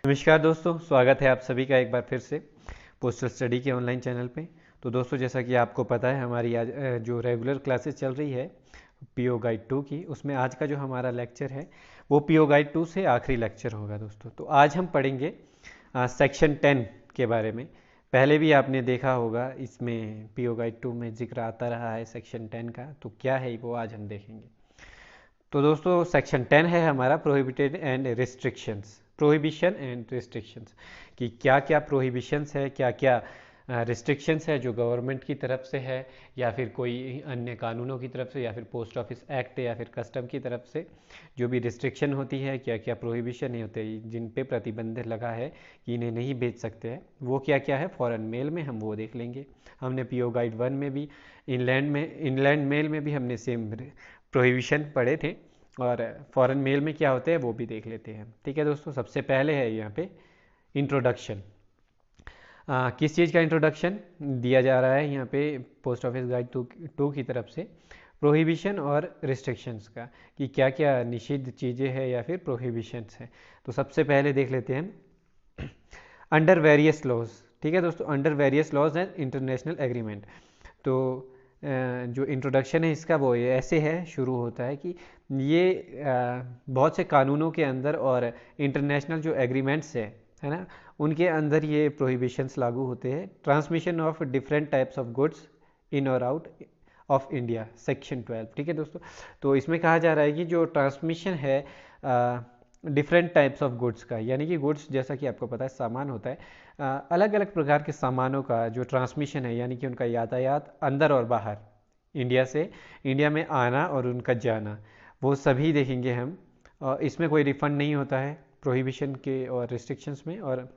नमस्कार दोस्तों, स्वागत है आप सभी का एक बार फिर से पोस्टल स्टडी के ऑनलाइन चैनल पे। तो दोस्तों, जैसा कि आपको पता है, हमारी आज जो रेगुलर क्लासेस चल रही है पीओ गाइड 2 की, उसमें आज का जो हमारा लेक्चर है वो पीओ गाइड 2 से आखिरी लेक्चर होगा दोस्तों। तो आज हम पढ़ेंगे सेक्शन 10 के बारे में। पहले भी आपने देखा होगा, इसमें पीओ गाइड 2 में जिक्र आता रहा है सेक्शन 10 का। तो क्या है वो आज हम देखेंगे। तो दोस्तों, सेक्शन 10 है हमारा prohibited and restrictions, prohibition and restrictions, कि क्या क्या प्रोहिबिशंस है, क्या क्या रिस्ट्रिक्शंस है जो गवर्नमेंट की तरफ से है, या फिर कोई अन्य कानूनों की तरफ से, या फिर पोस्ट ऑफिस एक्ट या फिर कस्टम की तरफ से जो भी रिस्ट्रिक्शन होती है, क्या क्या प्रोहिबिशन होते हैं जिन पे प्रतिबंध लगा है कि इन्हें नहीं बेच सकते हैं, वो क्या क्या है फॉरेन मेल में हम वो देख लेंगे। हमने पीओ गाइड 1 में भी, इनलैंड मेल में भी हमने सेम प्रोहिबिशन पढ़े थे, और फॉरेन मेल में क्या होते हैं वो भी देख लेते हैं। ठीक है दोस्तों, सबसे पहले है यहाँ पे इंट्रोडक्शन। किस चीज़ का इंट्रोडक्शन दिया जा रहा है यहाँ पे पोस्ट ऑफिस गाइड 2 की तरफ से, प्रोहिबिशन और रिस्ट्रिक्शंस का, कि क्या क्या निषिद्ध चीज़ें हैं या फिर प्रोहिबिशंस हैं। तो सबसे पहले देख लेते हैं अंडर वेरियस लॉज। ठीक है दोस्तों, under various laws and international agreement. तो जो इंट्रोडक्शन है इसका वो ये ऐसे है, शुरू होता है कि ये बहुत से कानूनों के अंदर और इंटरनेशनल जो एग्रीमेंट्स है ना, उनके अंदर ये प्रोहिबिशंस लागू होते हैं। Transmission of different types of goods in और आउट ऑफ इंडिया, सेक्शन 12। ठीक है दोस्तों, तो इसमें कहा जा रहा है कि जो ट्रांसमिशन है डिफरेंट टाइप्स ऑफ गुड्स का, यानी कि गुड्स जैसा कि आपको पता है सामान होता है, अलग अलग प्रकार के सामानों का जो ट्रांसमिशन है, यानी कि उनका यातायात अंदर और बाहर इंडिया से, इंडिया में आना और उनका जाना, वो सभी देखेंगे हम। इसमें कोई रिफंड नहीं होता है प्रोहिबिशन के और रिस्ट्रिक्शंस में, और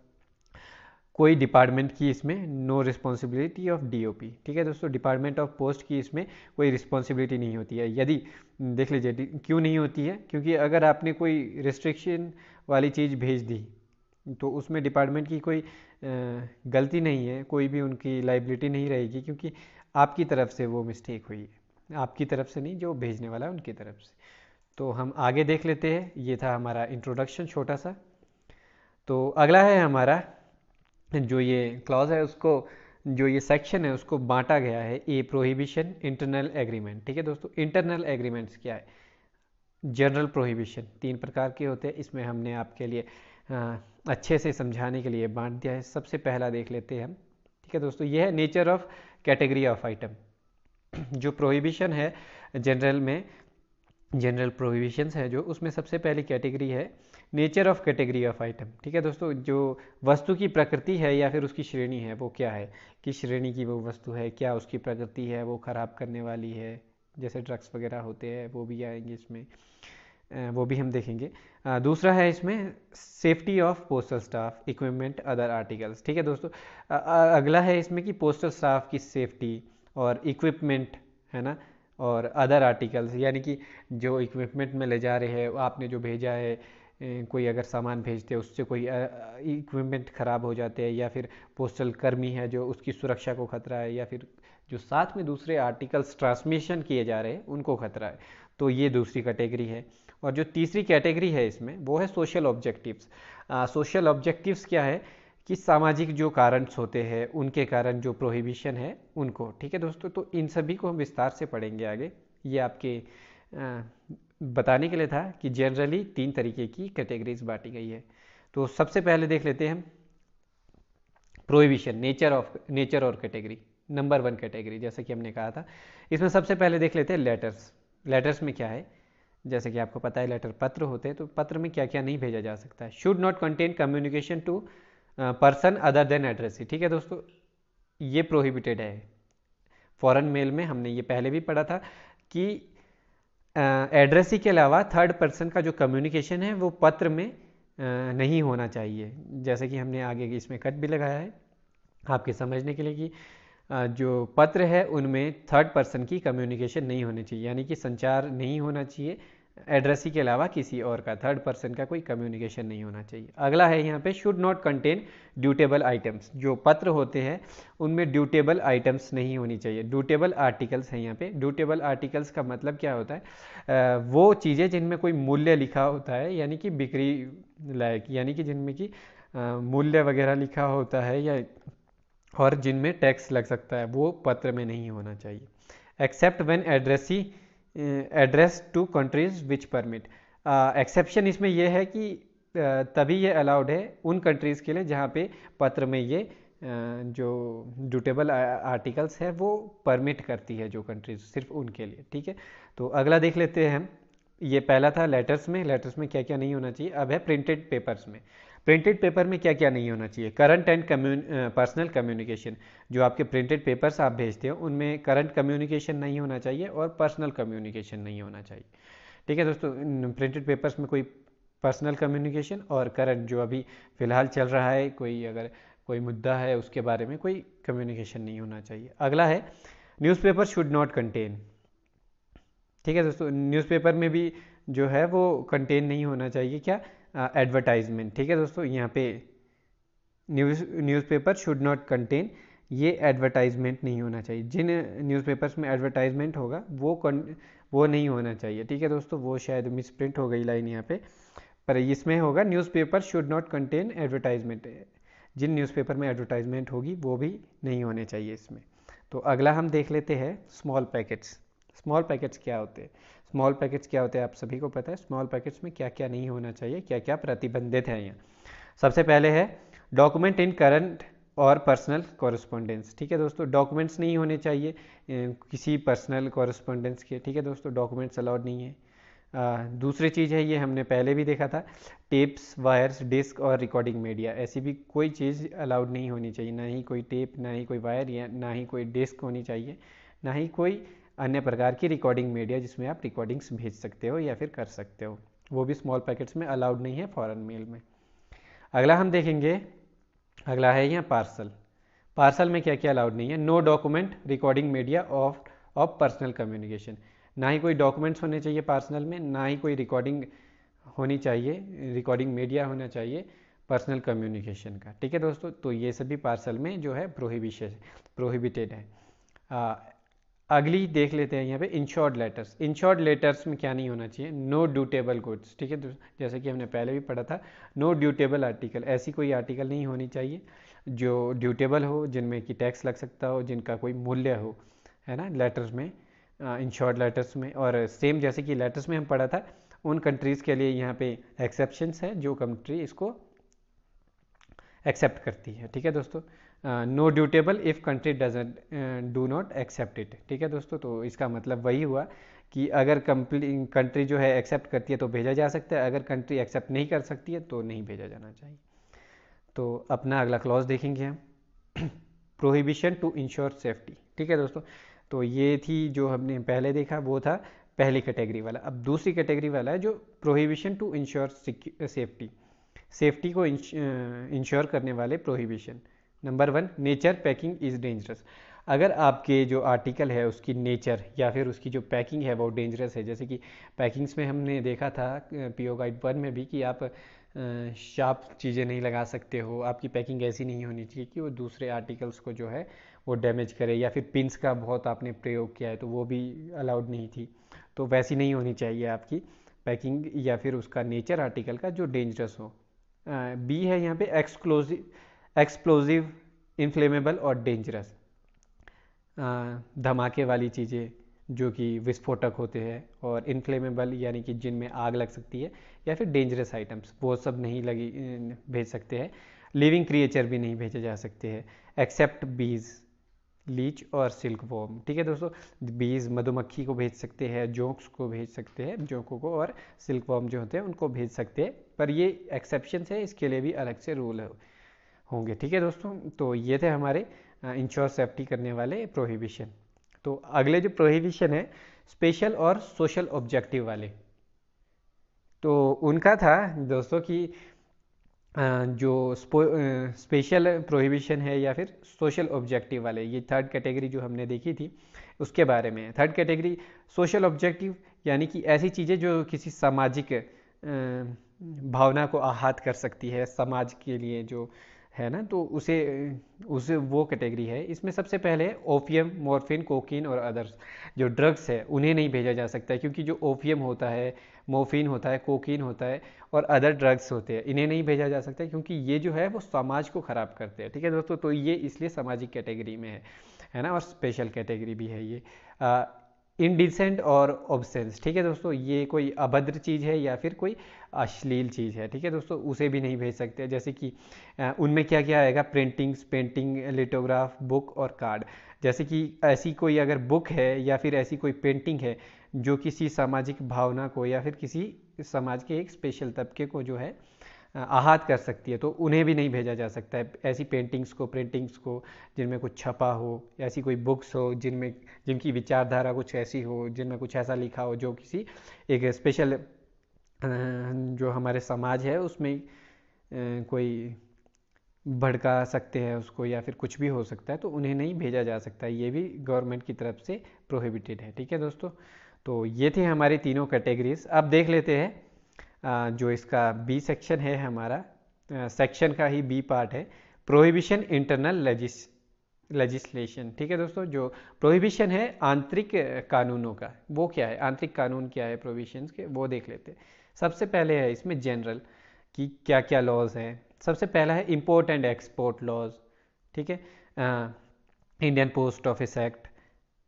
कोई डिपार्टमेंट की इसमें नो रिस्पॉन्सिबिलिटी ऑफ डीओपी। ठीक है दोस्तों, डिपार्टमेंट ऑफ पोस्ट की इसमें कोई रिस्पॉन्सिबिलिटी नहीं होती है। यदि देख लीजिए क्यों नहीं होती है, क्योंकि अगर आपने कोई रिस्ट्रिक्शन वाली चीज़ भेज दी तो उसमें डिपार्टमेंट की कोई गलती नहीं है, कोई भी उनकी लाइबिलिटी नहीं रहेगी, क्योंकि आपकी तरफ से वो मिस्टेक हुई है, आपकी तरफ से नहीं, जो भेजने वाला है उनकी तरफ से। तो हम आगे देख लेते हैं, ये था हमारा इंट्रोडक्शन छोटा सा। तो अगला है हमारा जो ये क्लॉज है उसको, जो ये सेक्शन है उसको बांटा गया है, ए प्रोहिबिशन, इंटरनल एग्रीमेंट। ठीक है दोस्तों, इंटरनल एग्रीमेंट्स क्या है, जनरल प्रोहिबिशन 3 प्रकार के होते हैं। इसमें हमने आपके लिए अच्छे से समझाने के लिए बांट दिया है। सबसे पहला देख लेते हैं हम। ठीक है दोस्तों, ये है nature of category of item. जो प्रोहिबिशन है जनरल में, जनरल प्रोहिबिशंस है जो, उसमें सबसे पहली कैटेगरी है nature of category of item. ठीक है दोस्तों, जो वस्तु की प्रकृति है या फिर उसकी श्रेणी है वो क्या है, किस श्रेणी की वो वस्तु है, क्या उसकी प्रकृति है, वो खराब करने वाली है, जैसे ड्रग्स वगैरह होते हैं वो भी आएंगे इसमें, वो भी हम देखेंगे। दूसरा है इसमें safety of postal staff, equipment, other articles. ठीक है दोस्तों, अगला है इसमें कि पोस्टल स्टाफ की सेफ्टी और इक्विपमेंट, है ना, और अदर आर्टिकल्स, यानी कि जो इक्विपमेंट में ले जा रहे हैं, आपने जो भेजा है, कोई अगर सामान भेजते हैं उससे कोई इक्विपमेंट ख़राब हो जाते हैं, या फिर पोस्टल कर्मी है जो उसकी सुरक्षा को खतरा है, या फिर जो साथ में दूसरे आर्टिकल्स ट्रांसमिशन किए जा रहे हैं उनको खतरा है, तो ये दूसरी कैटेगरी है। और जो तीसरी कैटेगरी है इसमें वो है सोशल ऑब्जेक्टिव्स। सोशल ऑब्जेक्टिव्स क्या है कि सामाजिक जो कारण होते हैं उनके कारण जो प्रोहिबिशन है उनको। ठीक है दोस्तों, तो इन सभी को हम विस्तार से पढ़ेंगे आगे। ये आपके बताने के लिए था कि जनरली 3 तरीके की कैटेगरीज बांटी गई है। तो सबसे पहले देख लेते हैं हम प्रोहिबिशन, नेचर और कैटेगरी। नंबर 1 कैटेगरी, जैसे कि हमने कहा था, इसमें सबसे पहले देख लेते हैं लेटर्स। लेटर्स में क्या है, जैसे कि आपको पता है लेटर पत्र होते हैं, तो पत्र में क्या क्या नहीं भेजा जा सकता है। Should not contain communication to person other than addressee. ठीक है दोस्तों, ये प्रोहिबिटेड है। फॉरेन मेल में हमने ये पहले भी पढ़ा था कि एड्रेसी के अलावा थर्ड पर्सन का जो कम्युनिकेशन है वो पत्र में नहीं होना चाहिए। जैसे कि हमने आगे इसमें कट भी लगाया है आपके समझने के लिए कि जो पत्र है उनमें थर्ड पर्सन की कम्युनिकेशन नहीं होनी चाहिए, यानी कि संचार नहीं होना चाहिए एड्रेसी के अलावा किसी और का, थर्ड पर्सन का कोई कम्युनिकेशन नहीं होना चाहिए। अगला है यहाँ पे should not contain dutiable items. जो पत्र होते हैं उनमें ड्यूटेबल आइटम्स नहीं होनी चाहिए। ड्यूटेबल आर्टिकल्स हैं यहाँ पे। ड्यूटेबल आर्टिकल्स का मतलब क्या होता है, वो चीज़ें जिनमें कोई मूल्य लिखा होता है, यानी कि बिक्री लायक, यानी कि जिनमें कि मूल्य वगैरह लिखा होता है या और जिनमें टैक्स लग सकता है, वो पत्र में नहीं होना चाहिए। Except when address to countries which permit. Exception इसमें यह है कि तभी ये अलाउड है उन कंट्रीज़ के लिए जहाँ पे पत्र में ये जो ड्यूटेबल आर्टिकल्स है वो परमिट करती है, जो कंट्रीज, सिर्फ उनके लिए। ठीक है, तो अगला देख लेते हैं हम। ये पहला था लेटर्स में। लेटर्स में क्या क्या नहीं होना चाहिए। अब है प्रिंटेड पेपर्स में। प्रिंटेड पेपर में क्या क्या नहीं होना चाहिए। Current and personal communication. जो आपके प्रिंटेड पेपर्स आप भेजते हो उनमें करंट कम्युनिकेशन नहीं होना चाहिए और पर्सनल कम्युनिकेशन नहीं होना चाहिए। ठीक है दोस्तों, प्रिंटेड पेपर्स में कोई पर्सनल कम्युनिकेशन और करंट जो अभी फ़िलहाल चल रहा है, कोई अगर कोई मुद्दा है उसके बारे में कोई कम्युनिकेशन नहीं होना चाहिए। अगला है न्यूज़पेपर शुड नॉट कंटेन। ठीक है दोस्तों, न्यूज़पेपर में भी जो है वो कंटेन नहीं होना चाहिए क्या, एडवर्टाइजमेंट। ठीक है दोस्तों, यहाँ पे न्यूज़पेपर शुड नॉट कंटेन, ये एडवर्टाइजमेंट नहीं होना चाहिए। जिन न्यूज़पेपर्स में एडवर्टाइजमेंट होगा वो नहीं होना चाहिए। ठीक है दोस्तों, वो शायद मिसप्रिंट हो गई लाइन यहाँ पे, पर इसमें होगा newspaper should not contain advertisement. जिन न्यूज़पेपर में एडवर्टाइजमेंट होगी वो भी नहीं होने चाहिए इसमें। तो अगला हम देख लेते हैं स्मॉल पैकेट्स। स्मॉल पैकेट्स क्या होते हैं। स्मॉल पैकेट्स क्या होते हैं आप सभी को पता है। स्मॉल पैकेट्स में क्या क्या नहीं होना चाहिए, क्या क्या प्रतिबंधित है यहाँ। सबसे पहले है डॉक्यूमेंट इन करंट और पर्सनल कॉरेस्पॉन्डेंस। ठीक है दोस्तों, डॉक्यूमेंट्स नहीं होने चाहिए किसी पर्सनल कॉरेस्पॉन्डेंस के। ठीक है दोस्तों, डॉक्यूमेंट्स अलाउड नहीं है। दूसरी चीज़ है, ये हमने पहले भी देखा था, टेप्स, वायर्स, डिस्क और रिकॉर्डिंग मीडिया। ऐसी भी कोई चीज़ अलाउड नहीं होनी चाहिए, ना ही कोई टेप, ना ही कोई वायर, या ना ही कोई डिस्क होनी चाहिए, ना ही कोई अन्य प्रकार की रिकॉर्डिंग मीडिया जिसमें आप रिकॉर्डिंग्स भेज सकते हो या फिर कर सकते हो, वो भी स्मॉल पैकेट्स में अलाउड नहीं है फॉरेन मेल में। अगला हम देखेंगे, अगला है यहाँ पार्सल। पार्सल में क्या क्या अलाउड नहीं है। No document recording media of personal communication. ना ही कोई डॉक्यूमेंट्स होने चाहिए पार्सल में, ना ही कोई रिकॉर्डिंग होनी चाहिए, रिकॉर्डिंग मीडिया होना चाहिए पर्सनल कम्युनिकेशन का। ठीक है दोस्तों, तो ये सभी पार्सल में जो है प्रोहिबिटेड है। अगली देख लेते हैं यहाँ पे इंश्योर्ड लेटर्स। इंश्योर्ड लेटर्स में क्या नहीं होना चाहिए। No dutiable goods. ठीक है, जैसे कि हमने पहले भी पढ़ा था, नो ड्यूटेबल आर्टिकल। ऐसी कोई आर्टिकल नहीं होनी चाहिए जो ड्यूटेबल हो, जिनमें कि टैक्स लग सकता हो, जिनका कोई मूल्य हो, है ना, लेटर्स में, इंश्योर्ड लेटर्स में। और सेम जैसे कि लेटर्स में हम पढ़ा था, उन कंट्रीज़ के लिए यहाँ पे एक्सेप्शंस है, जो कंट्री इसको एक्सेप्ट करती है। ठीक है दोस्तों, no dutiable if country doesn't do not accept it. ठीक है दोस्तों, तो इसका मतलब वही हुआ कि अगर कंट्री जो है एक्सेप्ट करती है तो भेजा जा सकता है, अगर कंट्री एक्सेप्ट नहीं कर सकती है तो नहीं भेजा जाना चाहिए। तो अपना अगला क्लॉज देखेंगे हम, प्रोहिबिशन टू इंश्योर सेफ्टी। ठीक है दोस्तों, तो ये थी जो हमने पहले देखा, वो था पहली कैटेगरी वाला। अब दूसरी कैटेगरी वाला है जो prohibition to ensure safety. Safety को इंश्योर करने वाले prohibition. Number 1, nature packing is dangerous. अगर आपके जो आर्टिकल है उसकी नेचर या फिर उसकी जो पैकिंग है वो डेंजरस है, जैसे कि पैकिंग्स में हमने देखा था पीओ गाइड 1 में भी कि आप शार्प चीज़ें नहीं लगा सकते हो, आपकी पैकिंग ऐसी नहीं होनी चाहिए कि वो दूसरे आर्टिकल्स को जो है वो डैमेज करे, या फिर पिंस का बहुत आपने प्रयोग किया है तो वो भी अलाउड नहीं थी। तो वैसी नहीं होनी चाहिए आपकी पैकिंग या फिर उसका नेचर आर्टिकल का जो डेंजरस हो। बी है यहाँ पे एक्सप्लोजिव, इन्फ्लेमेबल और डेंजरस। धमाके वाली चीज़ें जो कि विस्फोटक होते हैं, और इन्फ्लेमेबल यानी कि जिनमें आग लग सकती है, या फिर डेंजरस आइटम्स वो सब नहीं भेज सकते हैं। लिविंग क्रिएचर भी नहीं भेजे जा सकते हैं एक्सेप्ट बीज, लीच और सिल्क वॉर्म। ठीक है दोस्तों, बीज मधुमक्खी को भेज सकते हैं, जोंक्स को भेज सकते हैं, जोंकों को, और सिल्क वॉर्म जो होते हैं उनको भेज सकते हैं, पर ये एक्सेप्शन है, इसके लिए भी अलग से रूल होंगे। ठीक है दोस्तों, तो ये थे हमारे इंश्योर सेफ्टी करने वाले प्रोहिबिशन। तो अगले जो प्रोहिबिशन है स्पेशल और सोशल ऑब्जेक्टिव वाले, तो उनका था दोस्तों कि जो स्पेशल प्रोहिबिशन है या फिर सोशल ऑब्जेक्टिव वाले, ये थर्ड कैटेगरी जो हमने देखी थी उसके बारे में। थर्ड कैटेगरी सोशल ऑब्जेक्टिव यानी कि ऐसी चीज़ें जो किसी सामाजिक भावना को आहत कर सकती है समाज के लिए जो है ना, तो उसे उसे वो कैटेगरी है। इसमें सबसे पहले ओपियम, मॉर्फिन, कोकीन और अदर्स जो ड्रग्स है उन्हें नहीं भेजा जा सकता है, क्योंकि जो ओपियम होता है, मोर्फिन होता है, कोकीन होता है और अदर ड्रग्स होते हैं, इन्हें नहीं भेजा जा सकता है, क्योंकि ये जो है वो समाज को ख़राब करते हैं। ठीक है दोस्तों, तो ये इसलिए सामाजिक कैटेगरी में है ना, और स्पेशल कैटेगरी भी है ये। इनडिसेंट और ऑब्सेंस, ठीक है दोस्तों, ये कोई अभद्र चीज़ है या फिर कोई अश्लील चीज़ है, ठीक है दोस्तों, उसे भी नहीं भेज सकते। जैसे कि उनमें क्या क्या आएगा, प्रिंटिंग्स, पेंटिंग, लिटोग्राफ, बुक और कार्ड। जैसे कि ऐसी कोई अगर बुक है या फिर ऐसी कोई पेंटिंग है जो किसी सामाजिक भावना को या फिर किसी समाज के एक स्पेशल तबके को जो है आहत कर सकती है, तो उन्हें भी नहीं भेजा जा सकता है। ऐसी पेंटिंग्स को, प्रिंटिंग्स को जिनमें कुछ छपा हो, ऐसी कोई बुक्स हो जिनकी विचारधारा कुछ ऐसी हो, जिनमें कुछ ऐसा लिखा हो जो किसी एक स्पेशल जो हमारे समाज है उसमें कोई भड़का सकते हैं उसको, या फिर कुछ भी हो सकता है, तो उन्हें नहीं भेजा जा सकता है। ये भी गवर्नमेंट की तरफ से प्रोहिबिटेड है। ठीक है दोस्तों, तो ये थे हमारी तीनों कैटेगरीज। अब देख लेते हैं जो इसका बी सेक्शन है हमारा, सेक्शन का ही बी पार्ट है, प्रोहिबिशन इंटरनल लेजिस्लेशन। ठीक है दोस्तों, जो प्रोहिबिशन है आंतरिक कानूनों का, वो क्या है, आंतरिक कानून क्या है प्रोहिबिशंस के, वो देख लेते हैं। सबसे पहले है इसमें जनरल कि क्या क्या लॉज हैं। सबसे पहला है इंपोर्ट एंड एक्सपोर्ट लॉज। ठीक है, Indian post office act,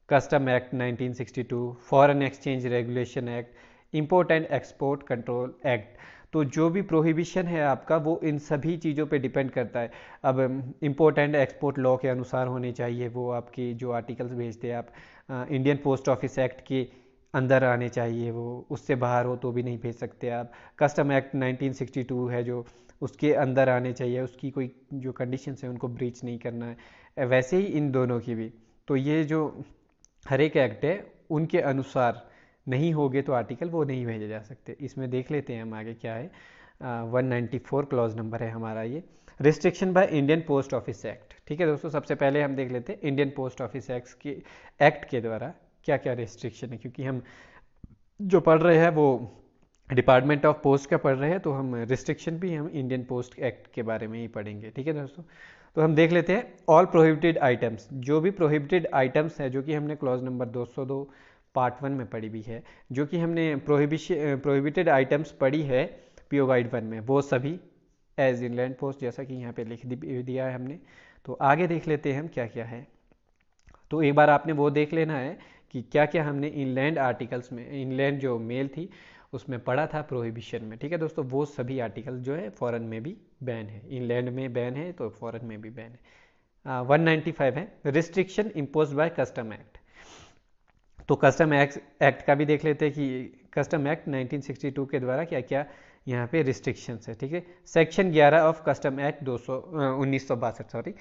custom act 1962, foreign exchange regulation act, import and export control act. तो जो भी प्रोहिबिशन है आपका वो इन सभी चीज़ों पे डिपेंड करता है। अब इंपोर्ट एंड एक्सपोर्ट लॉ के अनुसार होने चाहिए वो आपकी जो आर्टिकल्स भेजते हैं आप, इंडियन पोस्ट ऑफिस एक्ट के अंदर आने चाहिए वो, उससे बाहर हो तो भी नहीं भेज सकते आप। कस्टम एक्ट 1962 है जो उसके अंदर आने चाहिए, उसकी कोई जो कंडीशंस है उनको ब्रीच नहीं करना है। वैसे ही इन दोनों की भी, तो ये जो हर एक एक्ट है उनके अनुसार नहीं होगे तो आर्टिकल वो नहीं भेजे जा सकते। इसमें देख लेते हैं हम आगे क्या है। 194 क्लॉज नंबर है हमारा ये, restriction by Indian post office act. ठीक है दोस्तों, सबसे पहले हम देख लेते हैं इंडियन पोस्ट ऑफिस एक्ट के द्वारा क्या क्या रिस्ट्रिक्शन है, क्योंकि हम जो पढ़ रहे हैं वो डिपार्टमेंट ऑफ पोस्ट का पढ़ रहे हैं, तो हम रिस्ट्रिक्शन भी हम इंडियन पोस्ट एक्ट के बारे में ही पढ़ेंगे। ठीक है दोस्तों, तो हम देख लेते हैं ऑल प्रोहिबिटेड आइटम्स। जो भी प्रोहिबिटेड आइटम्स है, जो कि हमने क्लॉज नंबर 202 पार्ट 1 में पढ़ी भी है, जो कि हमने प्रोहिबिटेड आइटम्स पढ़ी है पीओ गाइड 1 में, वो सभी एज इनलैंड पोस्ट, जैसा कि यहाँ पे लिख दिया है हमने। तो आगे देख लेते हैं हम क्या क्या है। तो एक बार आपने वो देख लेना है कि क्या क्या हमने इनलैंड आर्टिकल्स में, इनलैंड जो मेल थी उसमें पढ़ा था प्रोहिबिशन में। ठीक है दोस्तों, वो सभी आर्टिकल जो है फॉरेन में भी बैन है, इनलैंड में बैन है तो फॉरेन में भी बैन है। 195 है restriction impose by custom act. तो कस्टम एक्ट का भी देख लेते हैं कि कस्टम एक्ट 1962 के द्वारा क्या क्या यहाँ पे रिस्ट्रिक्शंस है। ठीक है, section 11 of custom act 1962 sorry,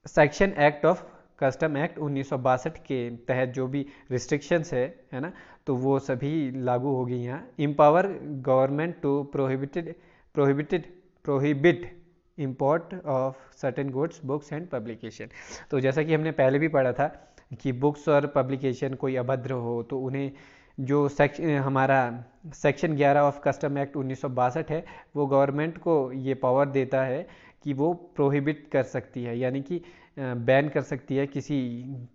section act of custom act 1962 के तहत जो भी रिस्ट्रिक्शंस है ना, तो वो सभी लागू होगी यहाँ। Empower government to prohibit import of certain goods, books and publication. तो जैसा कि हमने पहले भी पढ़ा था कि बुक्स और पब्लिकेशन कोई अभद्र हो तो उन्हें जो हमारा सेक्शन 11 ऑफ कस्टम एक्ट 1962 है वो गवर्नमेंट को ये पावर देता है कि वो प्रोहिबिट कर सकती है, यानी कि बैन कर सकती है किसी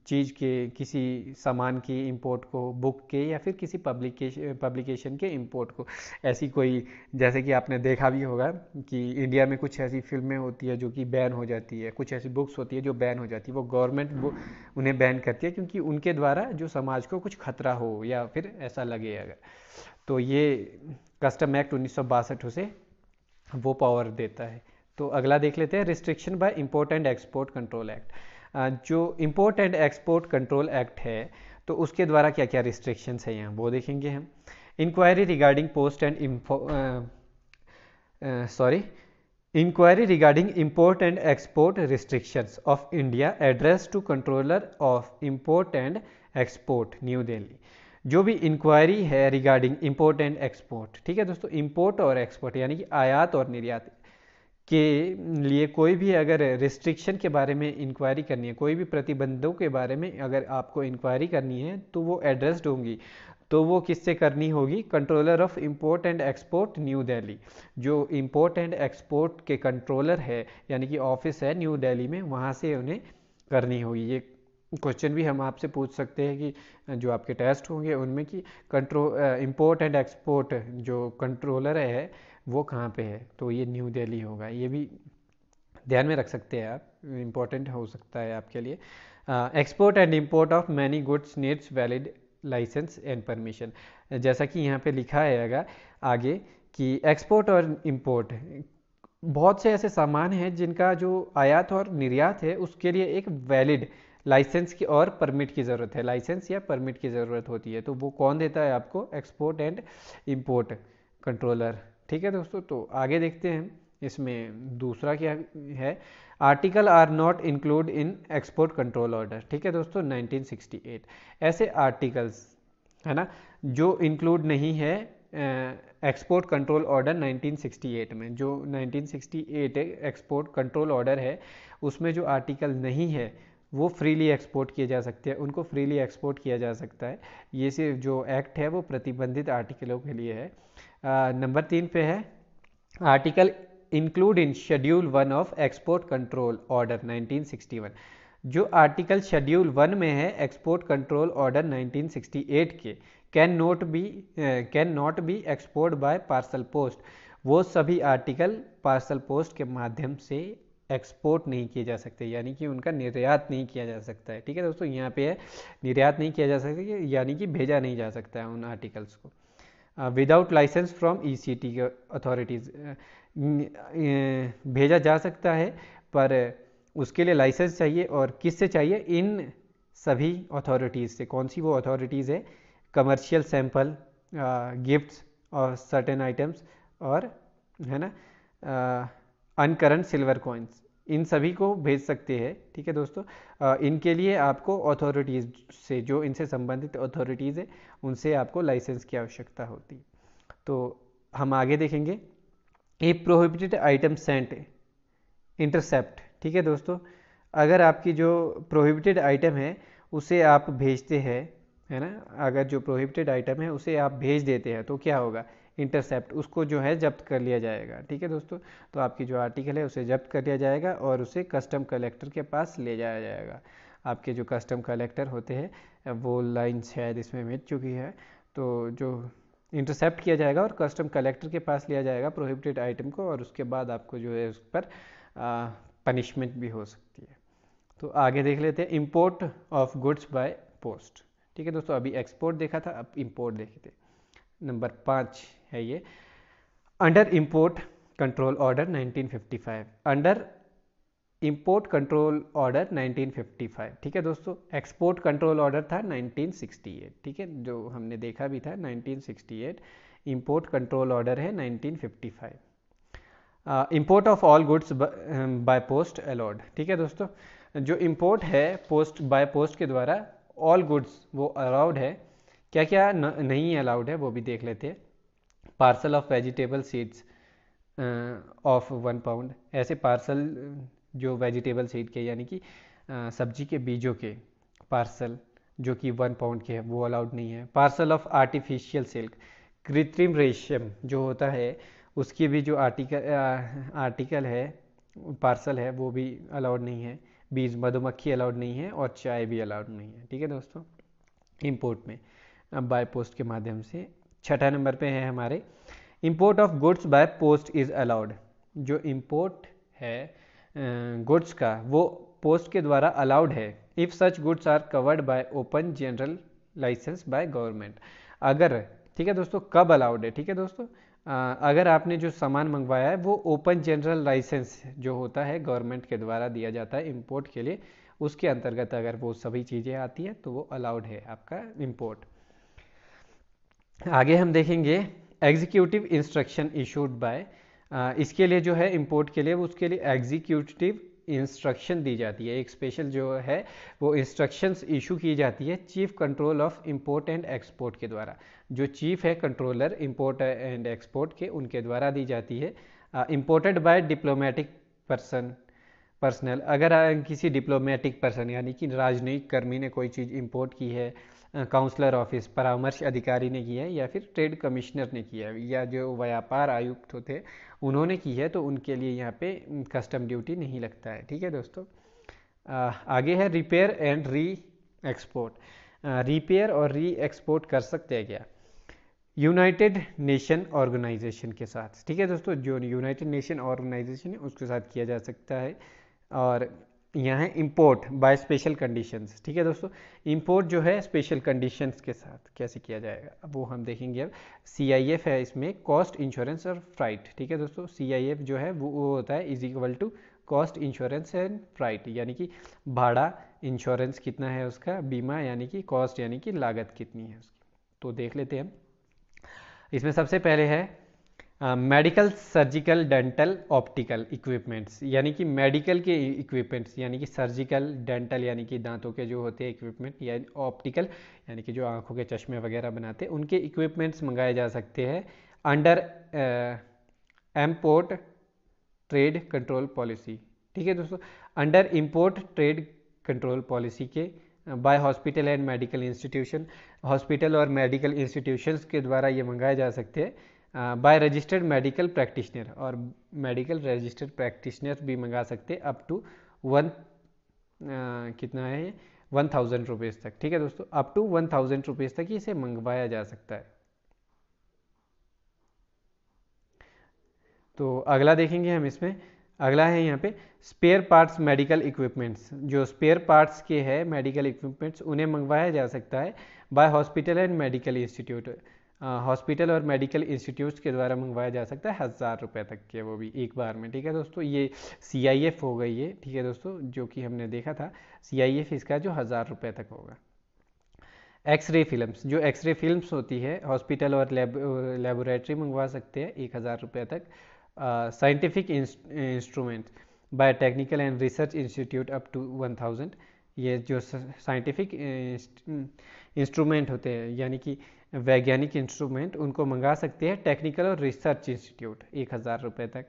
चीज़ के, किसी सामान की इंपोर्ट को, बुक के या फिर किसी पब्लिकेशन के इंपोर्ट को। ऐसी कोई, जैसे कि आपने देखा भी होगा कि इंडिया में कुछ ऐसी फिल्में होती है जो कि बैन हो जाती है, कुछ ऐसी बुक्स होती है जो बैन हो जाती है, वो गवर्नमेंट उन्हें बैन करती है क्योंकि उनके द्वारा जो समाज को कुछ खतरा हो या फिर ऐसा लगे अगर, तो ये कस्टम एक्ट 1962 से वो पावर देता है। तो अगला देख लेते हैं restriction by import and export control act. जो import and export control act है तो उसके द्वारा क्या क्या रिस्ट्रिक्शंस है यहाँ वो देखेंगे हम। Inquiry regarding post and inquiry regarding import and export restrictions of India address to controller of import and export new Delhi. जो भी इंक्वायरी है रिगार्डिंग इंपोर्ट एंड एक्सपोर्ट, ठीक है दोस्तों, इंपोर्ट और एक्सपोर्ट यानी कि आयात और निर्यात के लिए कोई भी अगर रिस्ट्रिक्शन के बारे में इंक्वायरी करनी है, कोई भी प्रतिबंधों के बारे में अगर आपको इंक्वायरी करनी है तो वो एड्रेस्ड होंगी। तो वो किससे करनी होगी? Controller of import and export new Delhi. जो इंपोर्ट एंड एक्सपोर्ट के कंट्रोलर है यानी कि ऑफिस है न्यू दिल्ली में, वहाँ से उन्हें करनी होगी। ये क्वेश्चन भी हम आपसे पूछ सकते हैं कि जो आपके टेस्ट होंगे उनमें कि इंपोर्ट एंड एक्सपोर्ट जो कंट्रोलर है वो कहाँ पे है, तो ये न्यू दिल्ली होगा। ये भी ध्यान में रख सकते हैं आप, इम्पोर्टेंट हो सकता है आपके लिए। Export and import of many goods needs valid licence and permission. जैसा कि यहाँ पे लिखा है आगे कि एक्सपोर्ट और इंपोर्ट, बहुत से ऐसे सामान हैं जिनका जो आयात और निर्यात है उसके लिए एक वैलिड लाइसेंस की और परमिट की ज़रूरत है, लाइसेंस या परमिट की ज़रूरत होती है। तो वो कौन देता है आपको? Export and import controller. ठीक है दोस्तों, तो आगे देखते हैं इसमें दूसरा क्या है। Article are not include in export control order. ठीक है दोस्तों, 1968 ऐसे आर्टिकल्स है ना जो इंक्लूड नहीं है एक्सपोर्ट कंट्रोल ऑर्डर 1968 में। जो 1968 एक्सपोर्ट कंट्रोल ऑर्डर है उसमें जो आर्टिकल नहीं है वो फ्रीली एक्सपोर्ट किए जा सकते हैं, उनको फ्रीली एक्सपोर्ट किया जा सकता है। ये सिर्फ जो एक्ट है वो प्रतिबंधित आर्टिकलों के लिए है। नंबर 3 पे है article include in schedule 1 of export control order 1961। जो आर्टिकल शेड्यूल 1 में है एक्सपोर्ट कंट्रोल ऑर्डर 1968 के, can not be export bye parcel post. वो सभी आर्टिकल पार्सल पोस्ट के माध्यम से एक्सपोर्ट नहीं किए जा सकते, यानी कि उनका निर्यात नहीं किया जा सकता है। ठीक है दोस्तों, यहाँ पे है निर्यात नहीं किया जा सकता, यानी कि भेजा नहीं जा सकता है उन आर्टिकल्स को without licence from ECT authorities. भेजा जा सकता है पर उसके लिए लाइसेंस चाहिए, और किससे चाहिए? इन सभी अथॉरिटीज़ से। कौन सी वो अथॉरिटीज़ है? कमर्शियल सैंपल, गिफ्ट्स और सर्टेन आइटम्स, और है ना अनकरंट सिल्वर कॉइन्स, इन सभी को भेज सकते हैं। ठीक है दोस्तों, इनके लिए आपको अथॉरिटीज़ से, जो इनसे संबंधित अथॉरिटीज़ है उनसे आपको लाइसेंस की आवश्यकता होती। तो हम आगे देखेंगे ए प्रोहिबिटेड आइटम सेंट इंटरसेप्ट। ठीक है दोस्तों, अगर आपकी जो प्रोहिबिटेड आइटम है उसे आप भेजते हैं, है ना, अगर जो प्रोहिबिटेड आइटम है उसे आप भेज देते हैं तो क्या होगा? इंटरसेप्ट, उसको जो है जब्त कर लिया जाएगा। ठीक है दोस्तों, तो आपकी जो आर्टिकल है उसे जब्त कर लिया जाएगा और उसे कस्टम कलेक्टर के पास ले जाया जाएगा। आपके जो कस्टम कलेक्टर होते हैं, वो लाइन शायद इसमें मिट चुकी है, तो जो इंटरसेप्ट किया जाएगा और कस्टम कलेक्टर के पास लिया जाएगा प्रोहिबिटेड आइटम को, और उसके बाद आपको जो है उस पर पनिशमेंट भी हो सकती है। तो आगे देख लेते हैं import of goods by post. ठीक है दोस्तों, अभी एक्सपोर्ट देखा था, अब इंपोर्ट देखे थे। नंबर 5 है ये, under import control order 1955। Under import control order 1955। ठीक है दोस्तों, एक्सपोर्ट कंट्रोल ऑर्डर था 1968। ठीक है, जो हमने देखा भी था 1968, इंपोर्ट कंट्रोल ऑर्डर है 1955। Import of all goods by post allowed. ठीक है दोस्तों, जो इंपोर्ट है पोस्ट बाय पोस्ट के द्वारा, ऑल गुड्स वो अलाउड है। क्या क्या नहीं अलाउड है वो भी देख लेते हैं। Parcel of vegetable seeds of 1 pound, ऐसे पार्सल जो वेजिटेबल सीड के यानी कि सब्जी के बीजों के पार्सल जो कि 1 पाउंड के हैं वो अलाउड नहीं है। पार्सल ऑफ आर्टिफिशियल सिल्क, कृत्रिम रेशम जो होता है उसकी भी जो आर्टिकल है, पार्सल है, वो भी अलाउड नहीं है। बीज मधुमक्खी अलाउड नहीं है और चाय भी अलाउड नहीं है। ठीक है दोस्तों, इंपोर्ट में बाय पोस्ट के माध्यम से। छठा नंबर पे है हमारे import of goods by post is allowed. जो इंपोर्ट है गुड्स का वो पोस्ट के द्वारा अलाउड है if such goods are covered by open general licence by government. अगर, ठीक है दोस्तों, कब अलाउड है? ठीक है दोस्तों, अगर आपने जो सामान मंगवाया है वो ओपन जनरल लाइसेंस जो होता है गवर्नमेंट के द्वारा दिया जाता है इंपोर्ट के लिए, उसके अंतर्गत अगर वो सभी चीज़ें आती हैं तो वो अलाउड है आपका इंपोर्ट। आगे हम देखेंगे एग्जीक्यूटिव इंस्ट्रक्शन इशूड बाय, इसके लिए जो है इंपोर्ट के लिए उसके लिए एग्जीक्यूटिव इंस्ट्रक्शन दी जाती है। एक स्पेशल जो है वो इंस्ट्रक्शंस इशू की जाती है chief control of import and export के द्वारा। जो चीफ है कंट्रोलर इंपोर्ट एंड एक्सपोर्ट के, उनके द्वारा दी जाती है। इंपोर्टेड बाय डिप्लोमेटिक पर्सनल, अगर किसी डिप्लोमेटिक पर्सन यानी कि राजनयिक कर्मी ने कोई चीज़ इंपोर्ट की है काउंसलर ऑफिस परामर्श अधिकारी ने किया है, या फिर ट्रेड कमिश्नर ने किया है, या जो व्यापार आयुक्त होते हैं उन्होंने की है, तो उनके लिए यहाँ पे कस्टम ड्यूटी नहीं लगता है। ठीक है दोस्तों। आगे है repair and re export. Repair और री एक्सपोर्ट कर सकते हैं क्या? यूनाइटेड नेशन ऑर्गेनाइजेशन के साथ। ठीक है दोस्तों, जो यूनाइटेड नेशन ऑर्गेनाइजेशन है उसके साथ किया जा सकता है। और यहाँ है इंपोर्ट बाय स्पेशल कंडीशंस। ठीक है दोस्तों, इंपोर्ट जो है स्पेशल कंडीशंस के साथ कैसे किया जाएगा अब वो हम देखेंगे। अब CIF है इसमें, कॉस्ट इंश्योरेंस और फ्राइट। ठीक है दोस्तों, CIF जो है वो होता है is equal to cost insurance and freight, यानी कि भाड़ा, इंश्योरेंस कितना है उसका, बीमा, यानी कि कॉस्ट यानी कि लागत कितनी है उसकी। तो देख लेते हैं। इसमें सबसे पहले है medical, surgical, dental, optical equipments, यानी कि मेडिकल के इक्विपमेंट्स, यानी कि सर्जिकल, डेंटल यानी कि दांतों के जो होते हैं इक्विपमेंट, या ऑप्टिकल यानी कि जो आंखों के चश्मे वगैरह बनाते हैं उनके इक्विपमेंट्स मंगाए जा सकते हैं under import trade control policy. ठीक है दोस्तों, under import trade control policy के by hospital and medical institution, hospital और मेडिकल इंस्टीट्यूशंस के द्वारा ये मंगाए जा सकते हैं। बाय रजिस्टर्ड मेडिकल प्रैक्टिशनर, और मेडिकल रजिस्टर्ड प्रैक्टिशनर भी मंगा सकते हैं अप टू कितना है 1000 रुपीज़ तक। ठीक है दोस्तों, अप टू 1000 रुपीज़ तक इसे मंगवाया जा सकता है। तो अगला देखेंगे हम इसमें। अगला है यहाँ पे स्पेयर पार्ट्स मेडिकल इक्विपमेंट्स। जो स्पेयर पार्ट्स के हैं मेडिकल इक्विपमेंट्स उन्हें मंगवाया जा सकता है bye hospital and medical institute, hospital और मेडिकल इंस्टीट्यूट्स के द्वारा मंगवाया जा सकता है 1000 रुपये तक के, वो भी एक बार में। ठीक है दोस्तों, ये CIF हो गई है। ठीक है दोस्तों, जो कि हमने देखा था CIF इसका जो 1000 रुपये तक होगा। एक्सरे फिल्म्स, जो एक्सरे फिल्म्स होती है हॉस्पिटल और लेबोरेटरी मंगवा सकते हैं 1000 रुपये तक। Scientific instrument by technical and research institute up to 1000। ये जो साइंटिफिक इंस्ट्रूमेंट होते हैं यानी कि वैज्ञानिक इंस्ट्रूमेंट उनको मंगा सकते हैं टेक्निकल और रिसर्च इंस्टीट्यूट 1000 रुपये तक।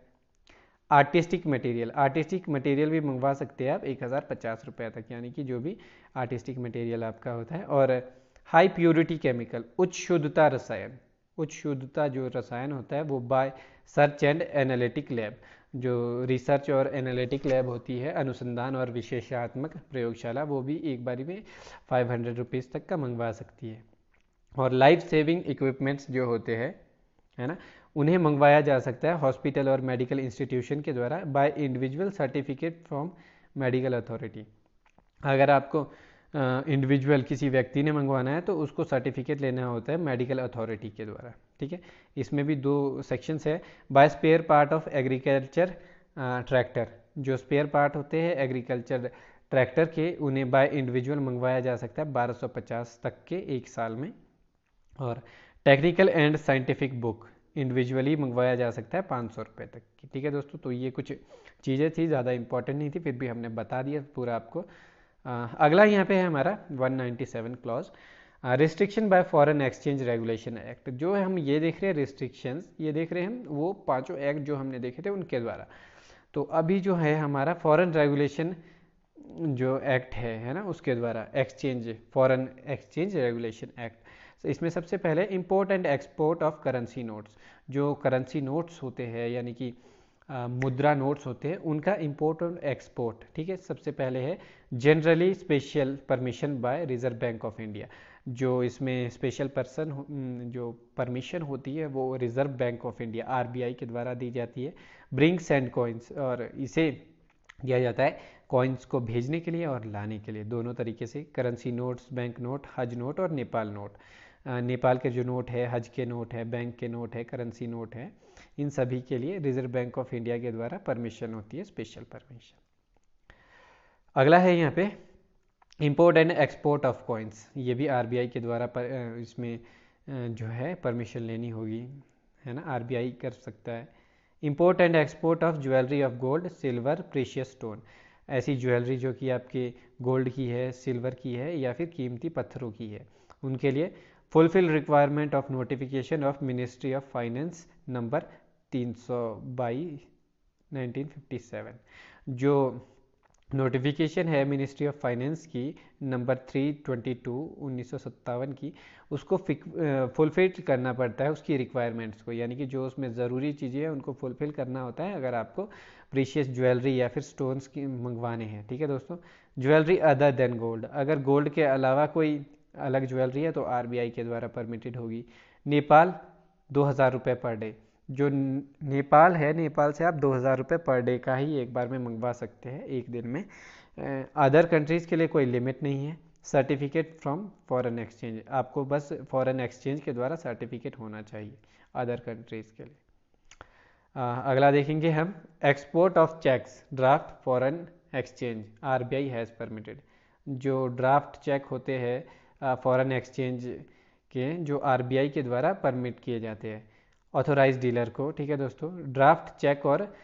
आर्टिस्टिक मटेरियल, आर्टिस्टिक मटेरियल भी मंगवा सकते हैं आप 1050 रुपये तक, यानी कि जो भी आर्टिस्टिक मटेरियल आपका होता है। और हाई प्योरिटी केमिकल, उच्च शुद्धता रसायन, उच्च शुद्धता जो रसायन होता है वो by search and analytic lab, जो रिसर्च और एनालिटिक लैब होती है, अनुसंधान और विशेषात्मक प्रयोगशाला, वो भी एक बारी में 500 रुपीज़ तक का मंगवा सकती है। और लाइफ सेविंग इक्विपमेंट्स जो होते हैं, है ना, उन्हें मंगवाया जा सकता है हॉस्पिटल और मेडिकल इंस्टीट्यूशन के द्वारा by individual certificate from medical authority. अगर आपको इंडिविजुअल किसी व्यक्ति ने मंगवाना है तो उसको सर्टिफिकेट लेना होता है मेडिकल अथॉरिटी के द्वारा। ठीक है, इसमें भी 2 सेक्शंस है। By spare part of agriculture tractor, जो स्पेयर पार्ट होते हैं एग्रीकल्चर ट्रैक्टर के उन्हें बाय इंडिविजुअल मंगवाया जा सकता है 1250 तक के एक साल में। और technical and scientific book individually मंगवाया जा सकता है 500 रुपये तक की। ठीक है दोस्तों, तो ये कुछ चीज़ें थी, ज़्यादा इंपॉर्टेंट नहीं थी, फिर भी हमने बता दिया पूरा आपको। अगला यहाँ पे है हमारा 197 clause, restriction bye foreign exchange regulation act. जो है हम ये देख रहे हैं रिस्ट्रिक्शंस, ये देख रहे हैं हम वो 5 एक्ट जो हमने देखे थे उनके द्वारा। तो अभी जो है हमारा फॉरेन रेगुलेशन जो एक्ट है ना, उसके द्वारा exchange, foreign exchange regulation act. इसमें सबसे पहले import and export of currency notes, जो करेंसी नोट्स होते हैं यानी कि मुद्रा नोट्स होते हैं, उनका इंपोर्ट और एक्सपोर्ट। ठीक है, सबसे पहले है generally special permission by reserve bank of India. जो इसमें स्पेशल जो परमिशन होती है वो reserve bank of India RBI के द्वारा दी जाती है। ब्रिंग्स एंड कॉइन्स, और इसे दिया जाता है कॉइन्स को भेजने के लिए और लाने के लिए, दोनों तरीके से। करेंसी नोट्स, बैंक नोट, हज नोट और नेपाल नोट। नेपाल के जो नोट है, हज के नोट है, बैंक के नोट है, करेंसी नोट है, इन सभी के लिए रिजर्व बैंक ऑफ इंडिया के द्वारा परमिशन होती है, स्पेशल परमिशन। अगला है यहाँ पे import and export of coins, ये भी RBI के द्वारा इसमें जो है परमिशन लेनी होगी, है ना, RBI कर सकता है। Import and export of jewellery of gold, silver, precious stone, ऐसी ज्वेलरी जो कि आपके गोल्ड की है, सिल्वर की है या फिर कीमती पत्थरों की है, उनके लिए fulfil requirement of notification of ministry of finance number 322/1957। जो नोटिफिकेशन है मिनिस्ट्री ऑफ फाइनेंस की नंबर 322/1957 की, उसको फुलफिल करना पड़ता है उसकी रिक्वायरमेंट्स को, यानी कि जो उसमें ज़रूरी चीज़ें हैं उनको फुलफिल करना होता है अगर आपको प्रीशियस ज्वेलरी या फिर स्टोन्स की मंगवाने हैं। ठीक है दोस्तों, ज्वेलरी अदर देन गोल्ड, अगर गोल्ड के अलावा कोई अलग ज्वेलरी है तो आरबीआई के द्वारा परमिटेड होगी। नेपाल 2,000 रुपये पर डे, जो नेपाल है, नेपाल से आप 2,000 रुपये पर डे का ही एक बार में मंगवा सकते हैं एक दिन में। अदर कंट्रीज़ के लिए कोई लिमिट नहीं है। सर्टिफिकेट फ्रॉम फॉरेन एक्सचेंज, आपको बस फॉरेन एक्सचेंज के द्वारा सर्टिफिकेट होना चाहिए अदर कंट्रीज़ के लिए। अगला देखेंगे हम, export of cheques draft foreign exchange RBI has permitted, जो ड्राफ्ट चेक होते हैं फॉरेन एक्सचेंज के, जो आरबीआई के द्वारा परमिट किए जाते हैं ऑथोराइज डीलर को। ठीक है दोस्तों, ड्राफ्ट चेक और